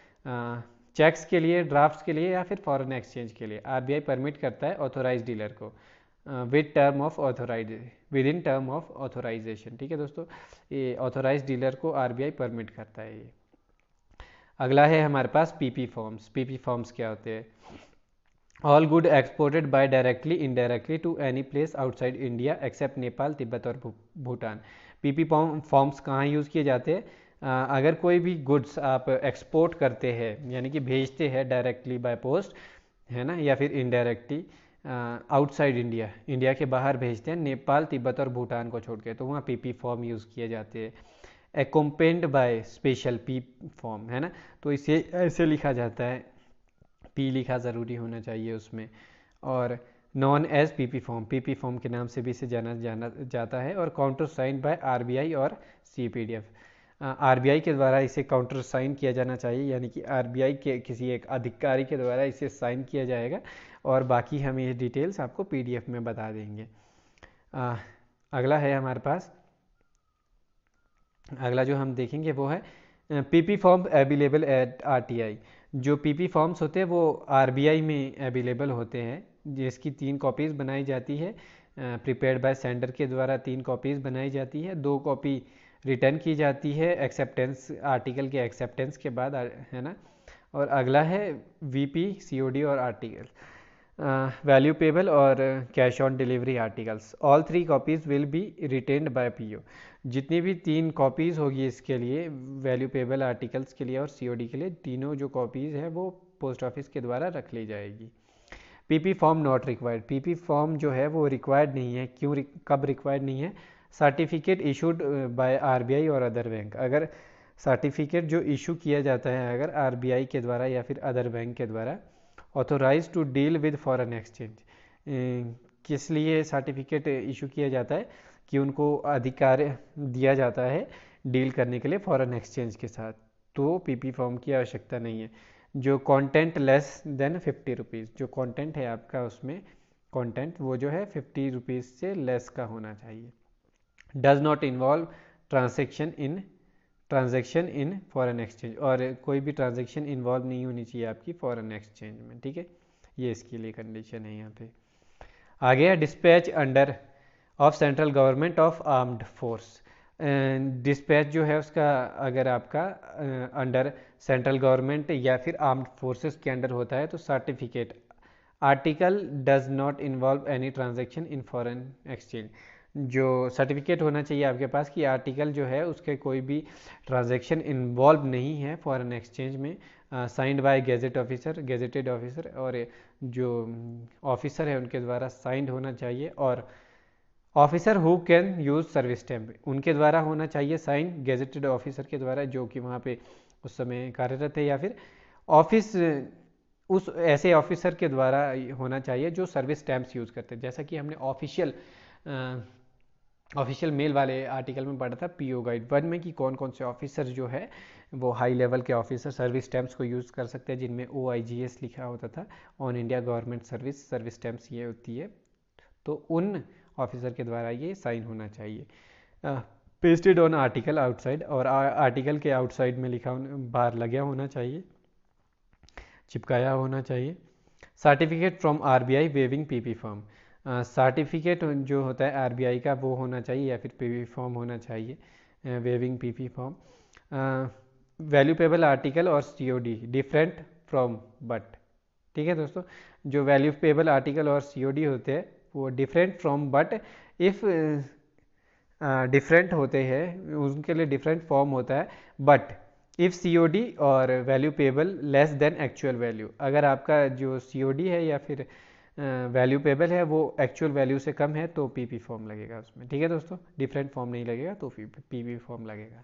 चेक्स के लिए, ड्राफ्ट्स के लिए या फिर फॉरेन एक्सचेंज के लिए आरबीआई परमिट करता है ऑथोराइज डीलर को within term of authorisation. ठीक है दोस्तों, ये ऑथोराइज डीलर को आरबीआई परमिट करता है ये। अगला है हमारे पास पीपी फॉर्म्स। पीपी फॉर्म्स क्या होते हैं? All good exported by directly indirectly to any place outside India except Nepal, Tibet और भूटान। पीपी फॉर्म्स कहाँ यूज़ किए जाते हैं? अगर कोई भी गुड्स आप एक्सपोर्ट करते हैं, यानी कि भेजते हैं डायरेक्टली बाय पोस्ट, है ना, या फिर इनडायरेक्टली आउटसाइड इंडिया, इंडिया के बाहर भेजते हैं, नेपाल, तिब्बत और भूटान को छोड़ के, तो वहाँ पीपी फॉर्म यूज़ किए जाते हैं। एकोम्पेंड बाय स्पेशल पी फॉर्म, है ना, तो इसे ऐसे लिखा जाता है, पी लिखा ज़रूरी होना चाहिए उसमें। और known as PP form, PP form के नाम से भी इसे जाना जाता है। और काउंटर साइन बाय आरबीआई और सीपीडीएफ, आरबीआई के द्वारा इसे काउंटर साइन किया जाना चाहिए, यानी कि आरबीआई के किसी एक अधिकारी के द्वारा इसे साइन किया जाएगा, और बाकी हम ये डिटेल्स आपको पीडीएफ में बता देंगे। अगला है हमारे पास, अगला जो हम देखेंगे वो है PP form available at RTI. जो पीपी फॉर्म्स होते हैं वो आरबीआई में अवेलेबल होते हैं, जिसकी 3 कॉपीज़ बनाई जाती है, प्रिपेयर्ड बाय सेंडर के द्वारा 3 कॉपीज़ बनाई जाती है, 2 कॉपी रिटर्न की जाती है एक्सेप्टेंस, आर्टिकल के एक्सेप्टेंस के बाद, है ना। और अगला है वीपी, सीओडी और आर्टिकल, वैल्यू पेबल और cash on delivery articles. All 3 copies will be retained bye PO, जितनी भी 3 कॉपीज़ होगी इसके लिए, वैल्यू पेबल आर्टिकल्स के लिए और सीओडी के लिए, तीनों जो कॉपीज़ है वो पोस्ट ऑफिस के द्वारा रख ली जाएगी। PP form not required, PP form जो है वो रिक्वायर्ड नहीं है। क्यों कब रिक्वायर्ड नहीं है? सर्टिफिकेट इशूड बाय आरबीआई और अदर बैंक, अगर सर्टिफिकेट जो इशू किया जाता है अगर आरबीआई के द्वारा या फिर अदर बैंक के द्वारा, authorise to deal with foreign exchange, किस लिए सर्टिफिकेट इशू किया जाता है? कि उनको अधिकार दिया जाता है डील करने के लिए फॉरेन एक्सचेंज के साथ, तो पीपी फॉर्म की आवश्यकता नहीं है। जो कंटेंट लेस देन 50 रुपीज़, जो कंटेंट है आपका उसमें कंटेंट वो जो है 50 रुपीज़ से लेस का होना चाहिए। Does not involve transaction in foreign exchange, और कोई भी ट्रांजैक्शन इन्वॉल्व नहीं होनी चाहिए आपकी फॉरेन एक्सचेंज में। ठीक है, ये इसके लिए कंडीशन है यहाँ पे। आ गया dispatch under of central government of armed force. Dispatch जो है उसका अगर आपका अंडर सेंट्रल गवर्नमेंट या फिर आर्म्ड फोर्सेस के अंडर होता है तो certificate, article does not involve any transaction in foreign exchange, जो सर्टिफिकेट होना चाहिए आपके पास कि आर्टिकल जो है उसके कोई भी ट्रांजैक्शन इन्वॉल्व नहीं है फॉरेन एक्सचेंज में, signed by gazette officer, gazetted officer, और जो ऑफिसर है उनके द्वारा साइंड होना चाहिए, और officer who can use service stamp, उनके द्वारा होना चाहिए साइन, गेजेटेड ऑफिसर के द्वारा जो कि वहाँ पे उस समय कार्यरत है, या फिर ऑफिस उस ऐसे ऑफिसर के द्वारा होना चाहिए जो सर्विस स्टैम्प्स यूज़ करते हैं। जैसा कि हमने ऑफिशियल मेल वाले आर्टिकल में पढ़ा था पीओ गाइड 1 में कि कौन कौन से ऑफिसर जो है वो हाई लेवल के ऑफिसर सर्विस स्टैम्प्स को यूज़ कर सकते हैं, जिनमें OIGS लिखा होता था, on India government service stamps ये होती है, तो उन ऑफिसर के द्वारा ये साइन होना चाहिए। पेस्टेड ऑन आर्टिकल आउटसाइड, और आर्टिकल के आउटसाइड में लिखा बाहर लगा होना चाहिए, चिपकाया होना चाहिए। Certificate from RBI waiving PP form, certificate जो होता है आरबीआई का वो होना चाहिए या फिर पीपी फॉर्म होना चाहिए, वेविंग पीपी फॉर्म। वैल्यूपेबल आर्टिकल और सीओडी डिफरेंट फ्रॉम बट, ठीक है दोस्तों, जो वैल्यू पेबल आर्टिकल और सीओडी होते हैं वो different from, but if different होते हैं, उनके लिए डिफरेंट फॉर्म होता है, बट इफ़ सीओडी और value payable less than actual value, अगर आपका जो सीओडी है या फिर वैल्यू पेबल है वो एक्चुअल वैल्यू से कम है तो पीपी फॉर्म लगेगा उसमें। ठीक है दोस्तों, डिफरेंट फॉर्म नहीं लगेगा तो पीपी फॉर्म लगेगा।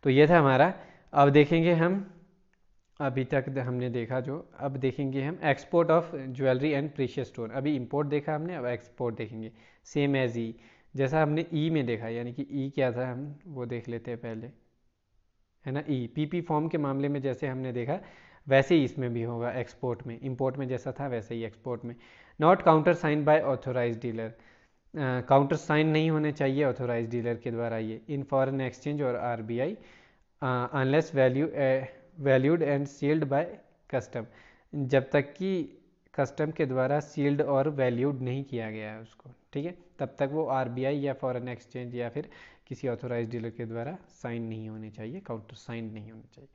तो ये था हमारा। अब देखेंगे हम, अभी तक हमने देखा जो, अब देखेंगे हम export of jewellery and precious stone. अभी इंपोर्ट देखा हमने, अब एक्सपोर्ट देखेंगे। सेम एज ई, जैसा हमने ई में देखा, यानी कि ई क्या था हम वो देख लेते हैं पहले, है ना। ई पीपी फॉर्म के मामले में जैसे हमने देखा वैसे ही इसमें भी होगा एक्सपोर्ट में, इंपोर्ट में जैसा था वैसे ही एक्सपोर्ट में। Not countersign by authorise dealer, countersign नहीं होने चाहिए ऑथोराइज डीलर के द्वारा ये इन फॉरेन एक्सचेंज और RBI, unless valued and sealed by custom, जब तक कि कस्टम के द्वारा सील्ड और वैल्यूड नहीं किया गया है उसको। ठीक है, तब तक वो आरबीआई या फॉरेन एक्सचेंज या फिर किसी ऑथोराइज डीलर के द्वारा साइन नहीं होने चाहिए, काउंटर साइन नहीं होने चाहिए।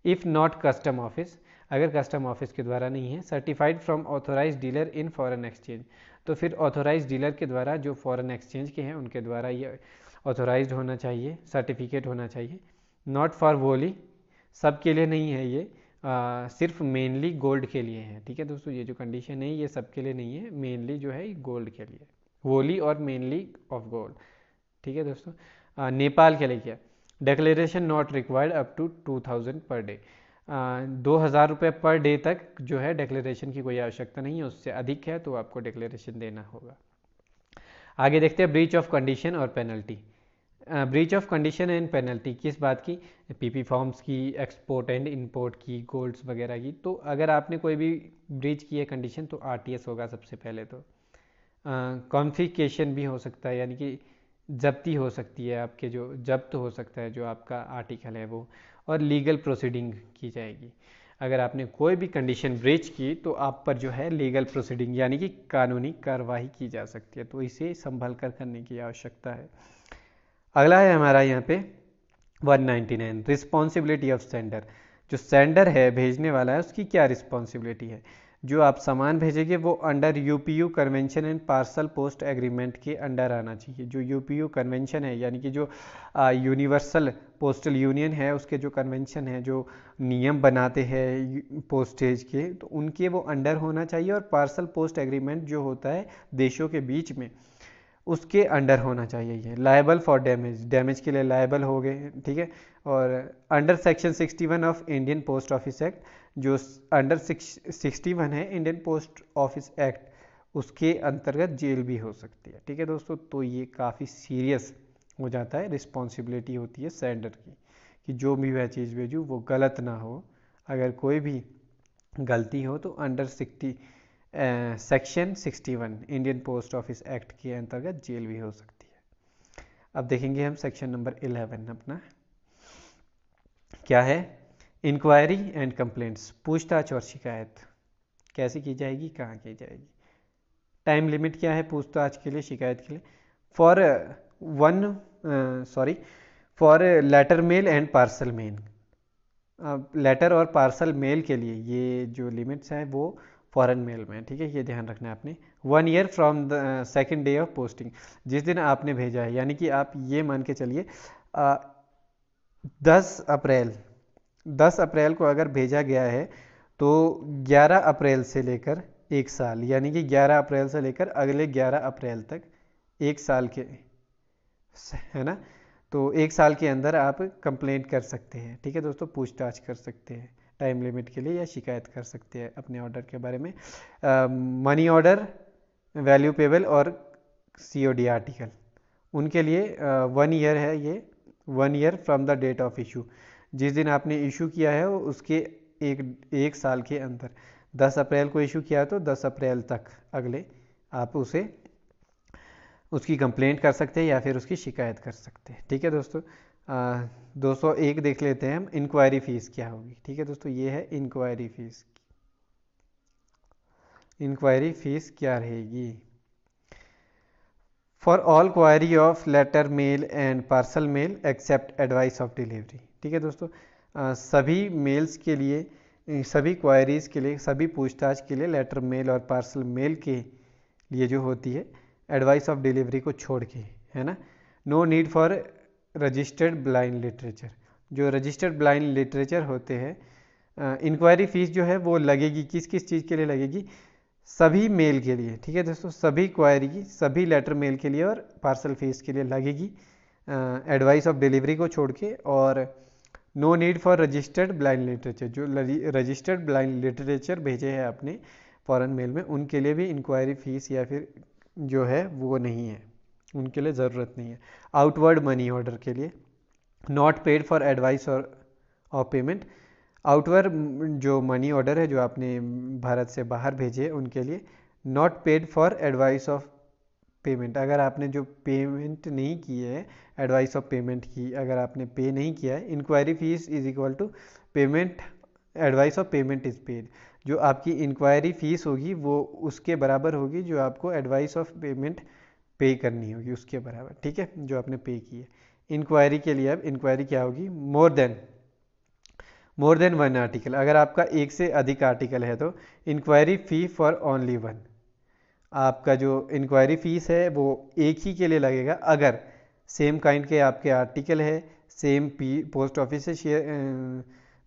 इफ़ नॉट कस्टम ऑफिस, अगर कस्टम ऑफिस के द्वारा नहीं है। Certified from authorise dealer in foreign exchange, तो फिर ऑथोराइज डीलर के द्वारा जो फॉरेन एक्सचेंज के हैं उनके द्वारा ये ऑथोराइज होना चाहिए, सर्टिफिकेट होना चाहिए। नॉट फॉर वोली, सब के लिए नहीं है ये, सिर्फ मेनली गोल्ड के लिए है। ठीक है दोस्तों, ये जो कंडीशन है ये सब के लिए नहीं है, मेनली जो है गोल्ड के लिए, वोली और मेनली ऑफ गोल्ड। ठीक है दोस्तों, नेपाल के लिए क्या, declaration not required up to 2000 per day, 2000 रुपये पर डे तक जो है डिक्लेरेशन की कोई आवश्यकता नहीं है, उससे अधिक है तो आपको डिक्लेरेशन देना होगा। आगे देखते हैं ब्रीच ऑफ कंडीशन और penalty. Breach of condition and penalty किस बात की, पीपी फॉर्म्स की, एक्सपोर्ट एंड इंपोर्ट की, गोल्ड्स वगैरह की। तो अगर आपने कोई भी ब्रीच की है कंडीशन तो आरटीएस होगा सबसे पहले। तो कॉन्फिस्केशन भी हो सकता है, यानी कि जब्ती हो सकती है, आपके जो जब्त हो सकता है जो आपका आर्टिकल है वो, और लीगल प्रोसीडिंग की जाएगी। अगर आपने कोई भी कंडीशन ब्रीच की तो आप पर जो है लीगल प्रोसीडिंग यानी कि कानूनी कार्रवाई की जा सकती है, तो इसे संभल कर करने की आवश्यकता है। अगला है हमारा यहाँ पे 199, रिस्पॉन्सिबिलिटी ऑफ सेंडर। जो सेंडर है, भेजने वाला है, उसकी क्या रिस्पॉन्सिबिलिटी है। जो आप सामान भेजेंगे वो under UPU convention and parcel post agreement के अंडर आना चाहिए। जो यूपीयू कन्वेंशन है यानी कि जो यूनिवर्सल पोस्टल यूनियन है उसके जो कन्वेंशन है, जो नियम बनाते हैं पोस्टेज के, तो उनके वो अंडर होना चाहिए। और पार्सल पोस्ट एग्रीमेंट जो होता है देशों के बीच में, उसके अंडर होना चाहिए। ये लायबल फॉर डैमेज, डैमेज के लिए लायबल हो गए। ठीक है, और under section 61 of Indian post office act, जो अंडर 61 है इंडियन पोस्ट ऑफिस एक्ट, उसके अंतर्गत जेल भी हो सकती है। ठीक है दोस्तों, तो ये काफ़ी सीरियस हो जाता है, रिस्पॉन्सिबिलिटी होती है सेंडर की, कि जो भी वह चीज़ भेजूँ वो गलत ना हो। अगर कोई भी गलती हो तो under section 61 Indian post office act के अंतर्गत जेल भी हो सकती है। अब देखेंगे हम सेक्शन नंबर 11 अपना क्या है, इंक्वायरी एंड कंप्लेंट्स, पूछताछ और शिकायत कैसे की जाएगी, कहाँ की जाएगी। टाइम लिमिट क्या है पूछताछ के लिए, शिकायत के लिए, for letter mail and parcel mail. Letter और पार्सल मेल के लिए ये जो लिमिट्स हैं वो फॉरेन मेल में। ठीक है, ये ध्यान रखना है आपने। 1 year from the second day of posting, जिस दिन आपने भेजा है, यानी कि आप ये मान के चलिए 10 अप्रैल को अगर भेजा गया है तो 11 अप्रैल से लेकर 1 साल, यानी कि 11 अप्रैल से लेकर अगले 11 अप्रैल तक 1 साल के, है ना। तो 1 साल के अंदर आप कंप्लेंट कर सकते हैं। ठीक है दोस्तों, पूछताछ कर सकते हैं टाइम लिमिट के लिए, या शिकायत कर सकते हैं अपने ऑर्डर के बारे में। मनी ऑर्डर, वैल्यू पेबल और सीओडी आर्टिकल, उनके लिए 1 ईयर है ये, 1 year from the date of issue, जिस दिन आपने इशू किया है उसके एक साल के अंदर। 10 अप्रैल को इशू किया तो 10 अप्रैल तक अगले आप उसकी कंप्लेंट कर सकते हैं या फिर उसकी शिकायत कर सकते हैं। ठीक है दोस्तों, 201 देख लेते हैं हम, इंक्वायरी फीस क्या होगी। ठीक है दोस्तों, ये है इंक्वायरी फीस। इंक्वायरी फीस क्या रहेगी, for all query of letter mail and parcel mail except advice of delivery. ठीक है दोस्तों, सभी मेल्स के लिए सभी क्वायरीज के लिए, सभी पूछताछ के लिए लेटर मेल और पार्सल मेल के लिए जो होती है एडवाइस ऑफ डिलीवरी को छोड़ के, है ना। No need for registered blind literature. जो रजिस्टर्ड ब्लाइंड लिटरेचर होते हैं, इंक्वायरी फीस जो है वो लगेगी किस किस चीज़ के लिए लगेगी, सभी मेल के लिए, ठीक है दोस्तों, सभी क्वायरी की, सभी लेटर मेल के लिए और पार्सल फीस के लिए लगेगी एडवाइस ऑफ डिलीवरी को छोड़ के। और no need for registered blind literature, जो रजिस्टर्ड ब्लाइंड लिटरेचर भेजे हैं आपने फॉरेन मेल में, उनके लिए भी इंक्वायरी फीस या फिर जो है वो नहीं है, उनके लिए ज़रूरत नहीं है। आउटवर्ड मनी ऑर्डर के लिए नॉट पेड फॉर एडवाइस और पेमेंट, आउटवर्ड जो मनी ऑर्डर है जो आपने भारत से बाहर भेजे उनके लिए not paid for advice of payment. अगर आपने जो पेमेंट नहीं की है एडवाइस ऑफ पेमेंट की, अगर आपने पे नहीं किया है, inquiry fees is equal to payment advice of payment is paid. जो आपकी इंक्वायरी फीस होगी वो उसके बराबर होगी जो आपको एडवाइस ऑफ पेमेंट पे करनी होगी, उसके बराबर, ठीक है, जो आपने पे की है। इंक्वायरी के लिए अब इंक्वायरी क्या होगी, मोर देन वन आर्टिकल। अगर आपका एक से अधिक आर्टिकल है तो inquiry fee for only one. आपका जो इंक्वायरी फीस है वो एक ही के लिए लगेगा अगर सेम काइंड के आपके आर्टिकल है, सेम पोस्ट ऑफिस से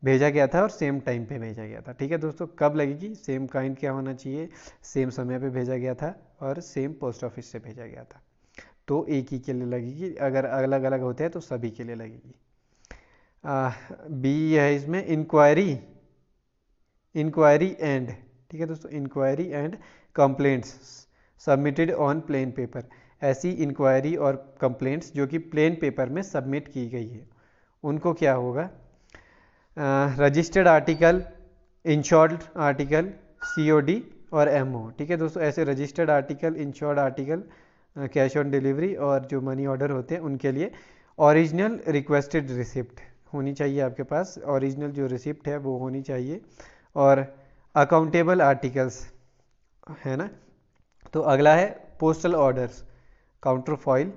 भेजा गया था और सेम टाइम पे भेजा गया था, ठीक है दोस्तों। कब लगेगी, सेम काइंड क्या होना चाहिए, सेम समय पे भेजा गया था और सेम पोस्ट ऑफिस से भेजा गया था, तो एक ही के लिए लगेगी। अगर अलग अलग होते हैं तो सभी के लिए लगेगी। बी है इसमें इंक्वायरी एंड, ठीक है दोस्तों, inquiry and complaints submitted on plain paper. ऐसी इंक्वायरी और कंप्लेंट्स जो कि प्लेन पेपर में सबमिट की गई है उनको क्या होगा, registered article, insured article, COD और एमओ, ठीक है दोस्तों। ऐसे registered article, insured article, cash on delivery और जो मनी ऑर्डर होते हैं उनके लिए ओरिजिनल रिक्वेस्टेड रिसिप्ट होनी चाहिए आपके पास, ओरिजिनल जो रिसिप्ट है वो होनी चाहिए। और अकाउंटेबल आर्टिकल्स, है ना। तो अगला है postal orders, counterfoil,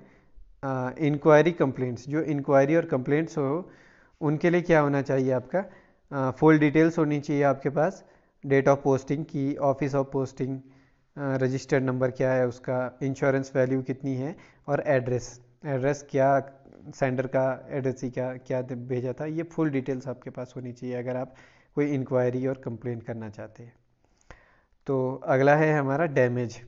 inquiry complaints. जो इंक्वायरी और कंप्लेंट्स हो उनके लिए क्या होना चाहिए आपका, फुल डिटेल्स होनी चाहिए आपके पास, डेट ऑफ पोस्टिंग की, office of posting, registered number क्या है उसका, इंश्योरेंस वैल्यू कितनी है और एड्रेस क्या, सेंडर का एड्रेस ही क्या क्या भेजा था, ये फुल डिटेल्स आपके पास होनी चाहिए अगर आप कोई इंक्वायरी और कंप्लेंट करना चाहते हैं। तो अगला है हमारा डैमेज,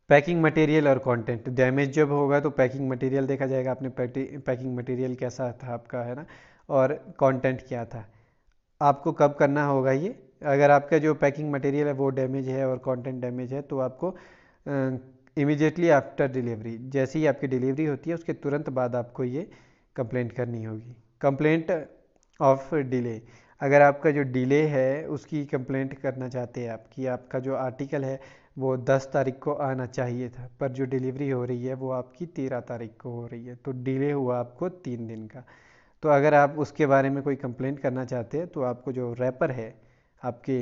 पैकिंग मटेरियल और कंटेंट। डैमेज जब होगा तो पैकिंग मटेरियल देखा जाएगा, आपने पैकिंग मटेरियल कैसा था आपका, है ना, और कंटेंट क्या था, आपको कब करना होगा ये। अगर आपका जो पैकिंग मटेरियल है वो डैमेज है और कंटेंट डैमेज है तो आपको इमीडिएटली आफ्टर डिलीवरी, जैसे ही आपकी डिलीवरी होती है उसके तुरंत बाद आपको ये कंप्लेंट करनी होगी। कंप्लेंट ऑफ डिले, अगर आपका जो डिले है उसकी कंप्लेंट करना चाहते हैं आप कि आपका जो आर्टिकल है वो 10 तारीख को आना चाहिए था पर जो डिलीवरी हो रही है वो आपकी 13 तारीख को हो रही है, तो डिले हुआ आपको 3 दिन का। तो अगर आप उसके बारे में कोई कंप्लेंट करना चाहते हैं तो आपको जो रैपर है आपके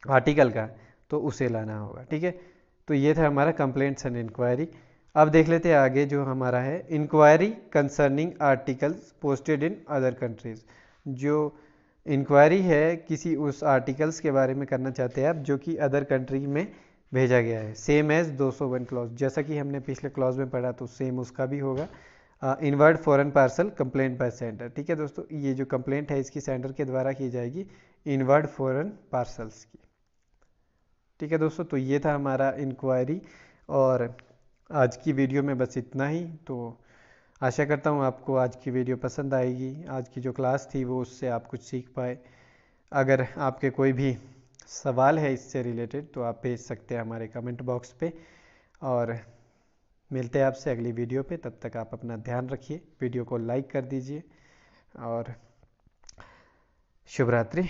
आर्टिकल का तो उसे लाना होगा, ठीक है। तो ये था हमारा कंप्लेंट्स एंड इंक्वायरी। अब देख लेते हैं आगे जो हमारा है inquiry concerning articles posted in other countries. जो इंक्वायरी है किसी उस आर्टिकल्स के बारे में करना चाहते हैं आप जो कि अदर कंट्री में भेजा गया है, सेम एज 201 क्लॉज, जैसा कि हमने पिछले क्लॉज में पढ़ा तो सेम उसका भी होगा। Inward foreign parcel complaint by sender, ठीक है दोस्तों, ये जो कंप्लेंट है इसकी सेंडर के द्वारा की जाएगी इनवर्ड फॉरेन पार्सल्स की, ठीक है दोस्तों। तो ये था हमारा इंक्वायरी और आज की वीडियो में बस इतना ही। तो आशा करता हूँ आपको आज की वीडियो पसंद आएगी, आज की जो क्लास थी वो उससे आप कुछ सीख पाए। अगर आपके कोई भी सवाल है इससे रिलेटेड तो आप भेज सकते हैं हमारे कमेंट बॉक्स पे और मिलते हैं आपसे अगली वीडियो पे। तब तक आप अपना ध्यान रखिए, वीडियो को लाइक कर दीजिए और शुभ रात्रि।